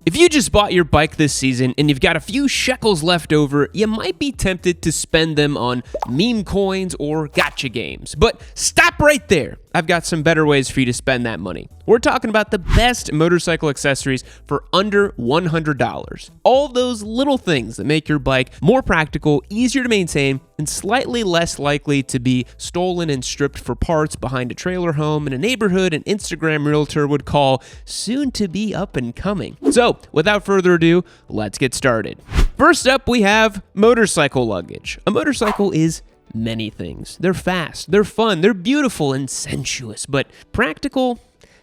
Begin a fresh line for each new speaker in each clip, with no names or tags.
If you just bought your bike this season and you've got a few shekels left over, you might be tempted to spend them on meme coins or gacha games. But stop right there. I've got some better ways for you to spend that money. We're talking about the best motorcycle accessories for under $100. All those little things that make your bike more practical, easier to maintain, and slightly less likely to be stolen and stripped for parts behind a trailer home in a neighborhood an Instagram realtor would call soon to be up and coming. So, without further ado, let's get started. First up, we have motorcycle luggage. A motorcycle is many things. They're fast, they're fun, they're beautiful and sensuous, but practical,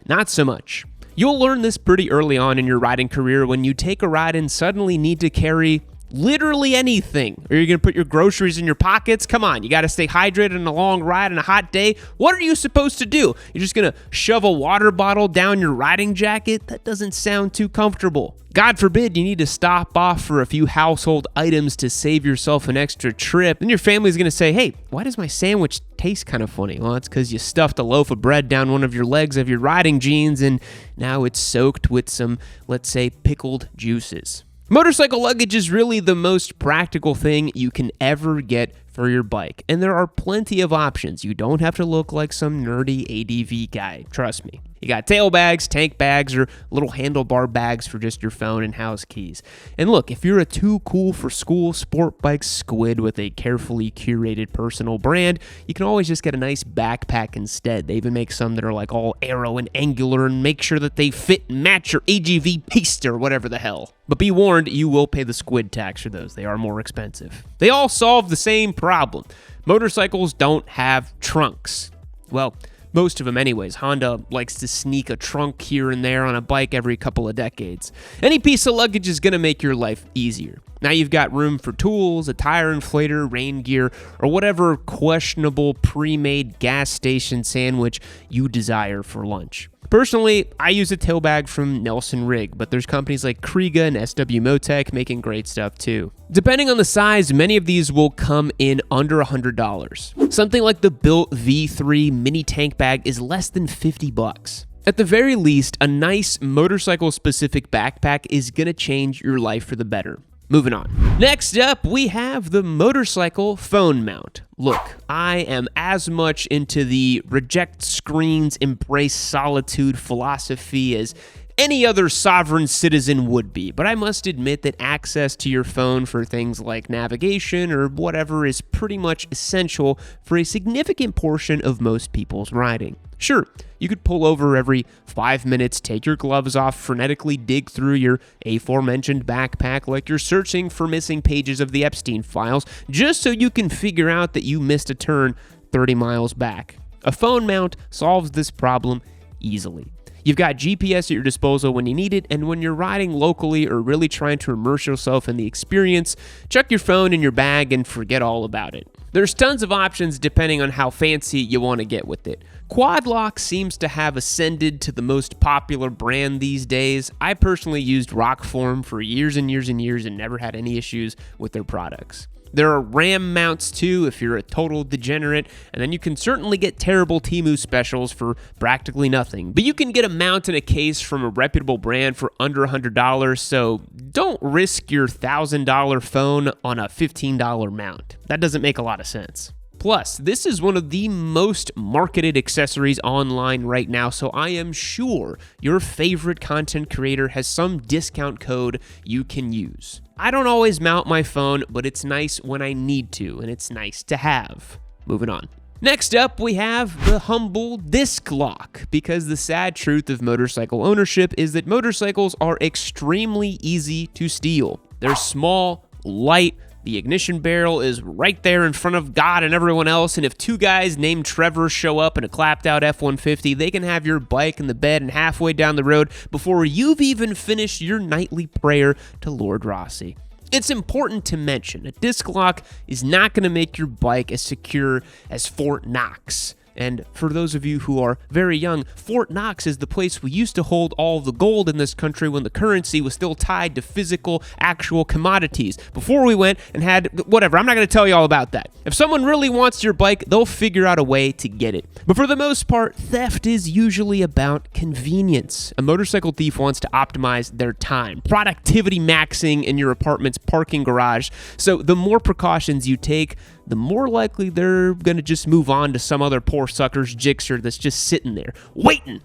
not so much. You'll learn this pretty early on in your riding career when you take a ride and suddenly need to carry literally anything. Are you going to put your groceries in your pockets? Come on, you got to stay hydrated on a long ride on a hot day. What are you supposed to do? You're just going to shove a water bottle down your riding jacket? That doesn't sound too comfortable. God forbid you need to stop off for a few household items to save yourself an extra trip. Then your family's going to say, hey, why does my sandwich taste kind of funny? Well, it's because you stuffed a loaf of bread down one of your legs of your riding jeans and now it's soaked with some, let's say, pickled juices. Motorcycle luggage is really the most practical thing you can ever get for your bike, and there are plenty of options. You don't have to look like some nerdy ADV guy, trust me. You got tail bags, tank bags, or little handlebar bags for just your phone and house keys. And look, if you're a too cool for school sport bike squid with a carefully curated personal brand, you can always just get a nice backpack instead. They even make some that are like all aero and angular and make sure that they fit and match your AGV paste or whatever the hell. But be warned, you will pay the squid tax for those. They are more expensive. They all solve the same problem. Motorcycles don't have trunks. Well, most of them anyways. Honda likes to sneak a trunk here and there on a bike every couple of decades. Any piece of luggage is going to make your life easier. Now you've got room for tools, a tire inflator, rain gear, or whatever questionable pre-made gas station sandwich you desire for lunch. Personally, I use a tail bag from Nelson Rig, but there's companies like Kriega and SW Motec making great stuff too. Depending on the size, many of these will come in under $100. Something like the Built V3 mini tank bag is less than $50. At the very least, a nice motorcycle-specific backpack is gonna change your life for the better. Moving on. Next up, we have the motorcycle phone mount. Look, I am as much into the reject screens, embrace solitude philosophy as any other sovereign citizen would be, but I must admit that access to your phone for things like navigation or whatever is pretty much essential for a significant portion of most people's riding. Sure, you could pull over every 5 minutes, take your gloves off, frenetically dig through your aforementioned backpack like you're searching for missing pages of the Epstein files, just so you can figure out that you missed a turn 30 miles back. A phone mount solves this problem easily. You've got GPS at your disposal when you need it, and when you're riding locally or really trying to immerse yourself in the experience, chuck your phone in your bag and forget all about it. There's tons of options depending on how fancy you want to get with it. Quad lock seems to have ascended to the most popular brand these days. I personally used Rockform for years and years and years and never had any issues with their products. There are RAM mounts too if you're a total degenerate, and then you can certainly get terrible Temu specials for practically nothing. But you can get a mount and a case from a reputable brand for under $100, so don't risk your $1,000 phone on a $15 mount. That doesn't make a lot of sense. Plus, this is one of the most marketed accessories online right now, so I am sure your favorite content creator has some discount code you can use. I don't always mount my phone, but it's nice when I need to, and it's nice to have. Moving on. Next up, we have the humble disc lock, because the sad truth of motorcycle ownership is that motorcycles are extremely easy to steal. They're small, light, the ignition barrel is right there in front of God and everyone else, and if two guys named Trevor show up in a clapped-out F-150, they can have your bike in the bed and halfway down the road before you've even finished your nightly prayer to Lord Rossi. It's important to mention, a disc lock is not going to make your bike as secure as Fort Knox. And for those of you who are very young, Fort Knox is the place we used to hold all the gold in this country when the currency was still tied to physical, actual commodities. Before we went and had whatever, I'm not going to tell you all about that. If someone really wants your bike, they'll figure out a way to get it. But for the most part, theft is usually about convenience. A motorcycle thief wants to optimize their time, productivity maxing in your apartment's parking garage. So the more precautions you take, the more likely they're going to just move on to some other poor sucker's Gixxer that's just sitting there, waiting,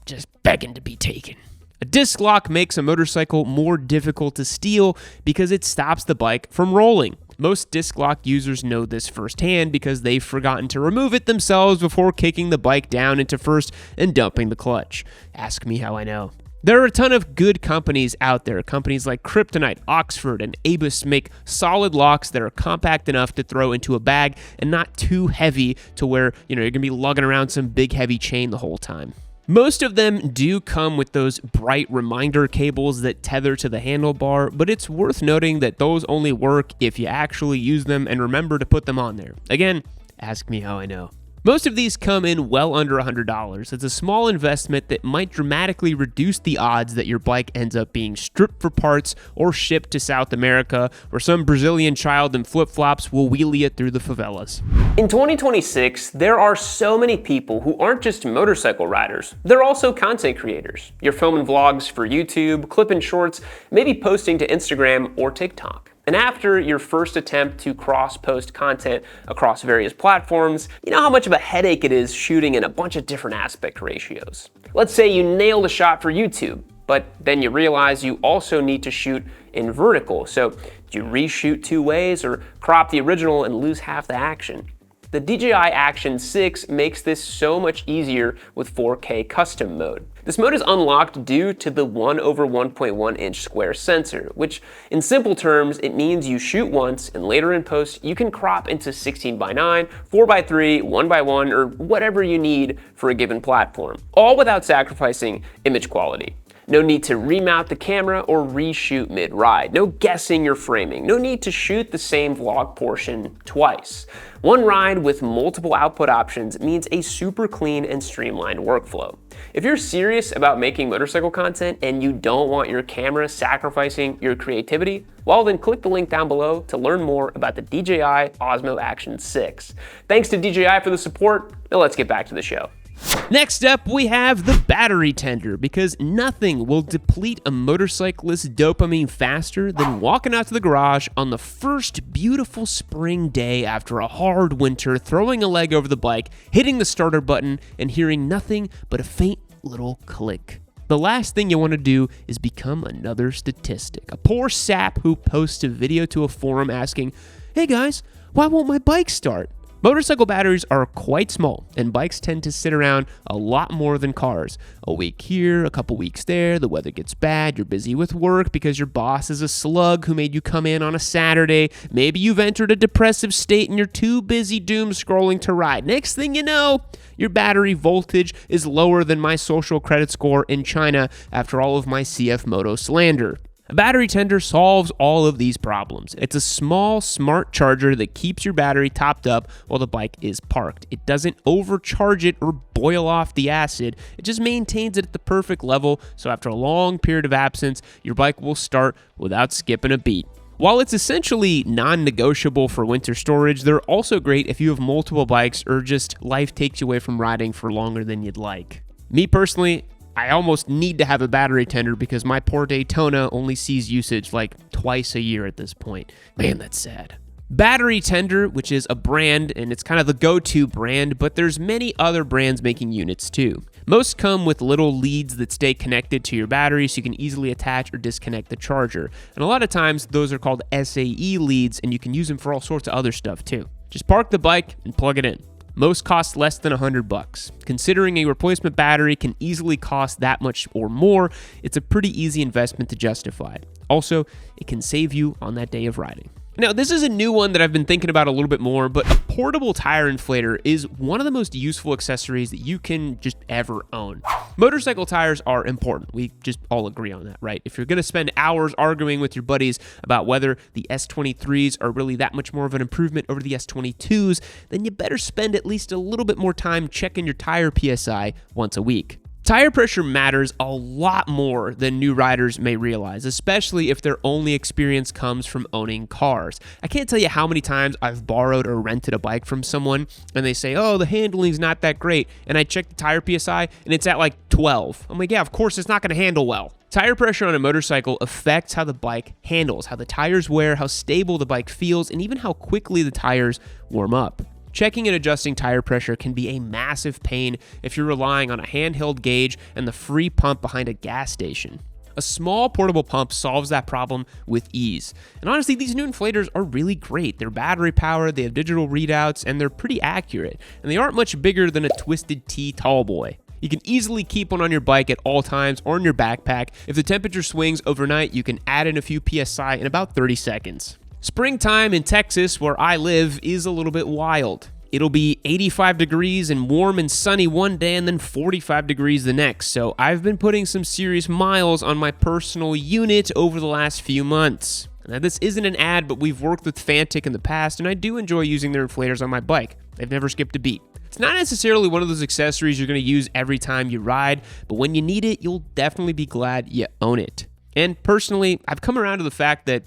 just begging to be taken. A disc lock makes a motorcycle more difficult to steal because it stops the bike from rolling. Most disc lock users know this firsthand because they've forgotten to remove it themselves before kicking the bike down into first and dumping the clutch. Ask me how I know. There are a ton of good companies out there. Companies like Kryptonite, Oxford, and Abus make solid locks that are compact enough to throw into a bag and not too heavy to where, you're going to be lugging around some big heavy chain the whole time. Most of them do come with those bright reminder cables that tether to the handlebar, but it's worth noting that those only work if you actually use them and remember to put them on there. Again, ask me how I know. Most of these come in well under $100. It's a small investment that might dramatically reduce the odds that your bike ends up being stripped for parts or shipped to South America, where some Brazilian child in flip-flops will wheelie it through the favelas.
In 2026, there are so many people who aren't just motorcycle riders, they're also content creators. You're filming vlogs for YouTube, clipping shorts, maybe posting to Instagram or TikTok. And after your first attempt to cross-post content across various platforms, you know how much of a headache it is shooting in a bunch of different aspect ratios. Let's say you nailed a shot for YouTube, but then you realize you also need to shoot in vertical. So do you reshoot 2 ways or crop the original and lose half the action? The DJI Action 6 makes this so much easier with 4K custom mode. This mode is unlocked due to the 1/1.1 inch square sensor, which in simple terms, it means you shoot once and later in post, you can crop into 16:9, 4:3, 1:1, or whatever you need for a given platform, all without sacrificing image quality. No need to remount the camera or reshoot mid-ride. No guessing your framing. No need to shoot the same vlog portion twice. One ride with multiple output options means a super clean and streamlined workflow. If you're serious about making motorcycle content and you don't want your camera sacrificing your creativity, well then click the link down below to learn more about the DJI Osmo Action 6. Thanks to DJI for the support. Now let's get back to the show.
Next up, we have the battery tender, because nothing will deplete a motorcyclist's dopamine faster than walking out to the garage on the first beautiful spring day after a hard winter, throwing a leg over the bike, hitting the starter button, and hearing nothing but a faint little click. The last thing you want to do is become another statistic, a poor sap who posts a video to a forum asking, "Hey guys, why won't my bike start?" Motorcycle batteries are quite small, and bikes tend to sit around a lot more than cars. A week here, a couple weeks there, the weather gets bad, you're busy with work because your boss is a slug who made you come in on a Saturday. Maybe you've entered a depressive state and you're too busy doom scrolling to ride. Next thing you know, your battery voltage is lower than my social credit score in China after all of my CF Moto slander. A battery tender solves all of these problems. It's a small, smart charger that keeps your battery topped up while the bike is parked. It doesn't overcharge it or boil off the acid. It just maintains it at the perfect level, so after a long period of absence, your bike will start without skipping a beat. While it's essentially non-negotiable for winter storage, they're also great if you have multiple bikes or just life takes you away from riding for longer than you'd like. Me personally, I almost need to have a battery tender because my poor Daytona only sees usage like twice a year at this point. Man, that's sad. Battery Tender, which is a brand, and it's kind of the go-to brand, but there's many other brands making units too. Most come with little leads that stay connected to your battery so you can easily attach or disconnect the charger. And a lot of times those are called SAE leads, and you can use them for all sorts of other stuff too. Just park the bike and plug it in. Most cost less than $100. Considering a replacement battery can easily cost that much or more, it's a pretty easy investment to justify. Also, it can save you on that day of riding. Now, this is a new one that I've been thinking about a little bit more, but a portable tire inflator is one of the most useful accessories that you can just ever own. Motorcycle tires are important. We just all agree on that, right? If you're going to spend hours arguing with your buddies about whether the S23s are really that much more of an improvement over the S22s, then you better spend at least a little bit more time checking your tire PSI once a week. Tire pressure matters a lot more than new riders may realize, especially if their only experience comes from owning cars. I can't tell you how many times I've borrowed or rented a bike from someone and they say, oh, the handling's not that great. And I check the tire PSI and it's at like 12. I'm like, yeah, of course it's not going to handle well. Tire pressure on a motorcycle affects how the bike handles, how the tires wear, how stable the bike feels, and even how quickly the tires warm up. Checking and adjusting tire pressure can be a massive pain if you're relying on a handheld gauge and the free pump behind a gas station. A small portable pump solves that problem with ease. And honestly, these new inflators are really great. They're battery powered, they have digital readouts, and they're pretty accurate. And they aren't much bigger than a Twisted Tea tall boy. You can easily keep one on your bike at all times or in your backpack. If the temperature swings overnight, you can add in a few PSI in about 30 seconds. Springtime in Texas, where I live, is a little bit wild. It'll be 85 degrees and warm and sunny one day and then 45 degrees the next. So I've been putting some serious miles on my personal unit over the last few months. Now, this isn't an ad, but we've worked with Fantic in the past, and I do enjoy using their inflators on my bike. They've never skipped a beat. It's not necessarily one of those accessories you're going to use every time you ride, but when you need it, you'll definitely be glad you own it. And personally, I've come around to the fact that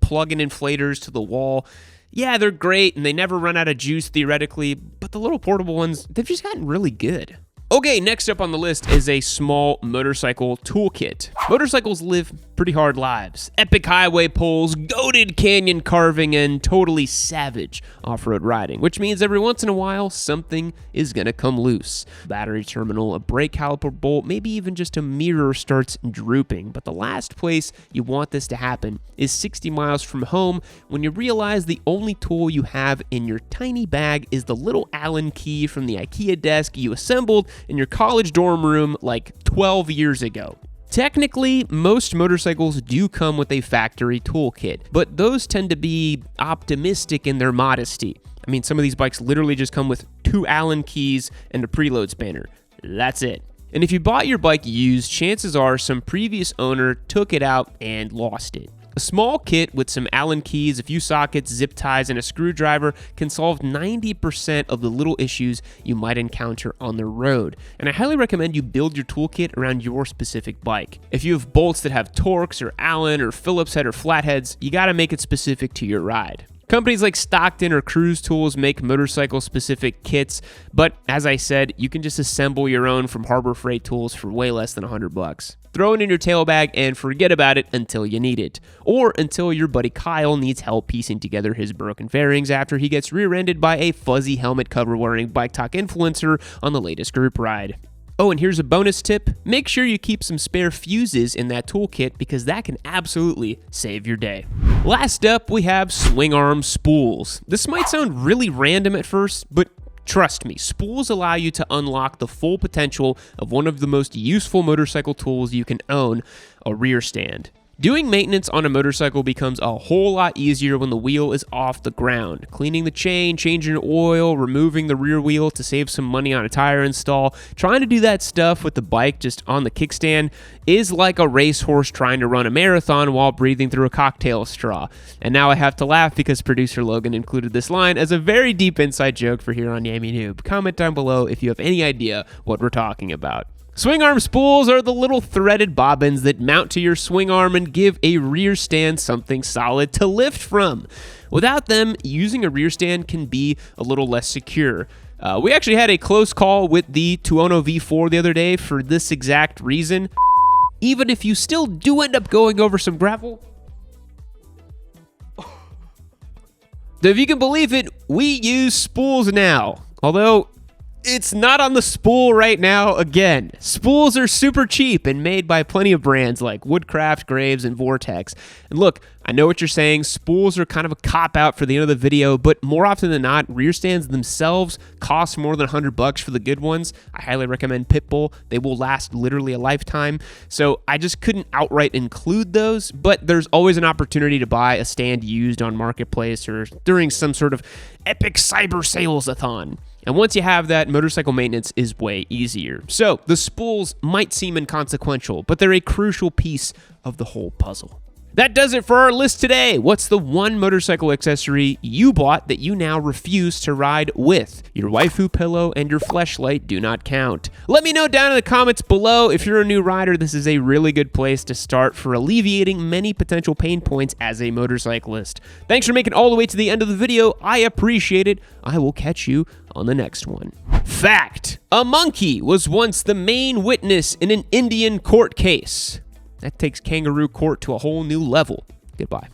plug-in inflators to the wall, yeah, they're great and they never run out of juice theoretically, but the little portable ones, they've just gotten really good. Okay, next up on the list is a small motorcycle toolkit. Motorcycles live pretty hard lives. Epic highway pulls, goated canyon carving, and totally savage off-road riding, which means every once in a while, something is gonna come loose. Battery terminal, a brake caliper bolt, maybe even just a mirror starts drooping. But the last place you want this to happen is 60 miles from home when you realize the only tool you have in your tiny bag is the little Allen key from the IKEA desk you assembled in your college dorm room like 12 years ago. Technically, most motorcycles do come with a factory toolkit, but those tend to be optimistic in their modesty. I mean, some of these bikes literally just come with 2 Allen keys and a preload spanner. That's it. And if you bought your bike used, chances are some previous owner took it out and lost it. A small kit with some Allen keys, a few sockets, zip ties, and a screwdriver can solve 90% of the little issues you might encounter on the road. And I highly recommend you build your toolkit around your specific bike. If you have bolts that have Torx or Allen or Phillips head or flatheads, you gotta make it specific to your ride. Companies like Stockton or Cruise Tools make motorcycle-specific kits, but as I said, you can just assemble your own from Harbor Freight Tools for way less than $100. Throw it in your tail bag and forget about it until you need it, or until your buddy Kyle needs help piecing together his broken fairings after he gets rear-ended by a fuzzy helmet cover-wearing Bike Talk influencer on the latest group ride. Oh, and here's a bonus tip. Make sure you keep some spare fuses in that toolkit because that can absolutely save your day. Last up, we have Swingarm Spools. This might sound really random at first, but trust me, spools allow you to unlock the full potential of one of the most useful motorcycle tools you can own, a rear stand. Doing maintenance on a motorcycle becomes a whole lot easier when the wheel is off the ground. Cleaning the chain, changing oil, removing the rear wheel to save some money on a tire install. Trying to do that stuff with the bike just on the kickstand is like a racehorse trying to run a marathon while breathing through a cocktail straw. And now I have to laugh because producer Logan included this line as a very deep inside joke for here on Yami Noob. Comment down below if you have any idea what we're talking about. Swingarm spools are the little threaded bobbins that mount to your swing arm and give a rear stand something solid to lift from. Without them, using a rear stand can be a little less secure. We actually had a close call with the Tuono V4 the other day for this exact reason. Even if you still do end up going over some gravel, if you can believe it, we use spools now. Although, it's not on the spool right now again. Spools are super cheap and made by plenty of brands like Woodcraft, Graves, and Vortex. And look, I know what you're saying. Spools are kind of a cop-out for the end of the video, but more often than not, rear stands themselves cost more than $100 for the good ones. I highly recommend Pitbull. They will last literally a lifetime. So I just couldn't outright include those, but there's always an opportunity to buy a stand used on Marketplace or during some sort of epic cyber sales-a-thon. And once you have that, motorcycle maintenance is way easier. So the spools might seem inconsequential, but they're a crucial piece of the whole puzzle. That does it for our list today. What's the one motorcycle accessory you bought that you now refuse to ride with? Your waifu pillow and your fleshlight do not count. Let me know down in the comments below. If you're a new rider, this is a really good place to start for alleviating many potential pain points as a motorcyclist. Thanks for making it all the way to the end of the video. I appreciate it. I will catch you on the next one. Fact: a monkey was once the main witness in an Indian court case. That takes kangaroo court to a whole new level. Goodbye.